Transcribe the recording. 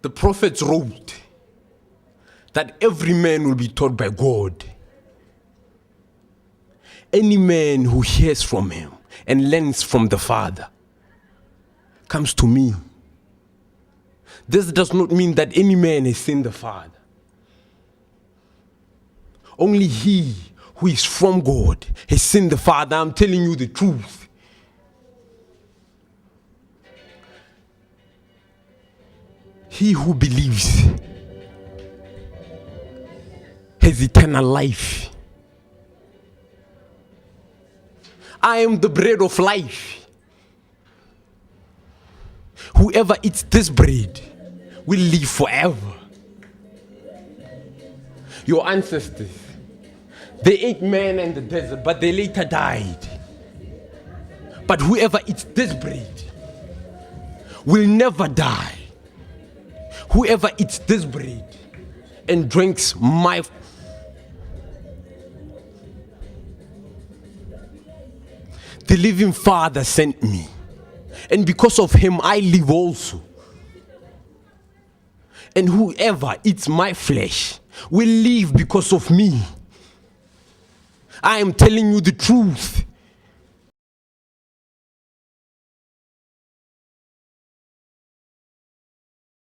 The prophets wrote that every man will be taught by God. Any man who hears from him and learns from the Father comes to me. This does not mean that any man has seen the Father. Only he who is from God has seen the Father. I'm telling you the truth. He who believes has eternal life. I am the bread of life. Whoever eats this bread will live forever. Your ancestors, they ate manna in the desert, but they later died. But whoever eats this bread will never die. Whoever eats this bread and drinks my the living Father sent me, and because of him I live also. And whoever eats my flesh will live because of me. I am telling you the truth.